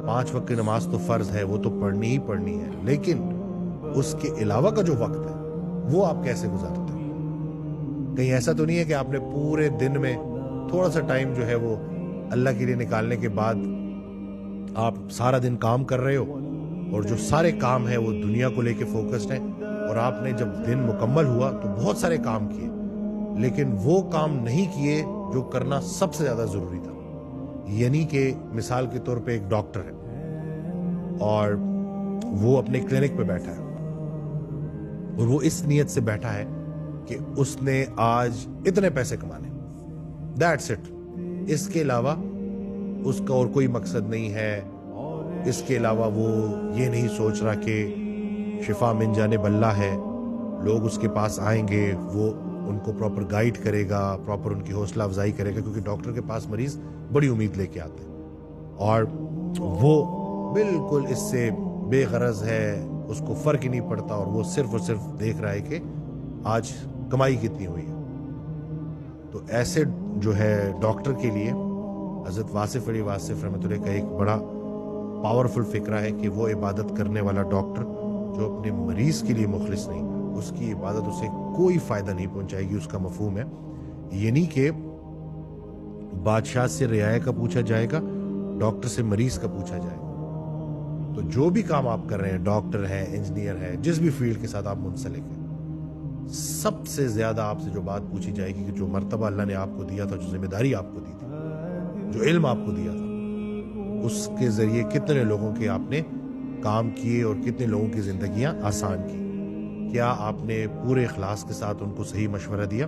5 وقت کی نماز تو فرض ہے، وہ تو پڑھنی ہی پڑھنی ہے، لیکن اس کے علاوہ کا جو وقت ہے وہ آپ کیسے گزارتے ہیں؟ کہیں ایسا تو نہیں ہے کہ آپ نے پورے دن میں تھوڑا سا ٹائم جو ہے وہ اللہ کے لیے نکالنے کے بعد آپ سارا دن کام کر رہے ہو، اور جو سارے کام ہیں وہ دنیا کو لے کے فوکسڈ ہیں، اور آپ نے جب دن مکمل ہوا تو بہت سارے کام کیے، لیکن وہ کام نہیں کیے جو کرنا سب سے زیادہ ضروری تھا؟ یعنی کہ مثال کے طور پہ ایک ڈاکٹر ہے اور وہ اپنے کلینک پہ بیٹھا ہے، اور وہ اس نیت سے بیٹھا ہے کہ اس نے آج اتنے پیسے کمانے، دیٹس اٹ، اس کے علاوہ اس کا اور کوئی مقصد نہیں ہے، اس کے علاوہ وہ یہ نہیں سوچ رہا کہ شفا من جانب اللہ ہے، لوگ اس کے پاس آئیں گے، وہ ان کو پراپر گائیڈ کرے گا، پراپر ان کی حوصلہ افزائی کرے گا، کیونکہ ڈاکٹر کے پاس مریض بڑی امید لے کے آتے ہیں، اور وہ بالکل اس سے بے غرض ہے، اس کو فرق ہی نہیں پڑتا، اور وہ صرف اور صرف دیکھ رہا ہے کہ آج کمائی کتنی ہوئی ہے۔ تو ایسے جو ہے ڈاکٹر کے لیے حضرت واصف علی واصف رحمۃ اللہ کا ایک بڑا پاورفل فکرہ ہے کہ وہ عبادت کرنے والا ڈاکٹر جو اپنے مریض کے لیے مخلص نہیں، اس کی عبادت اسے کوئی فائدہ نہیں پہنچائے گی۔ اس کا مفہوم ہے یعنی کہ بادشاہ سے رعایا کا پوچھا جائے گا، ڈاکٹر سے مریض کا پوچھا جائے گا۔ تو جو بھی کام آپ کر رہے ہیں، ڈاکٹر ہے، انجینئر ہے، جس بھی فیلڈ کے ساتھ آپ منسلک ہیں، سب سے زیادہ آپ سے جو بات پوچھی جائے گی کہ جو مرتبہ اللہ نے آپ کو دیا تھا، جو ذمہ داری آپ کو دی تھی، جو علم آپ کو دیا تھا، اس کے ذریعے کتنے لوگوں کے آپ نے کام کیے اور کتنے لوگوں کی زندگیاں آسان کی؟ کیا آپ نے پورے اخلاص کے ساتھ ان کو صحیح مشورہ دیا؟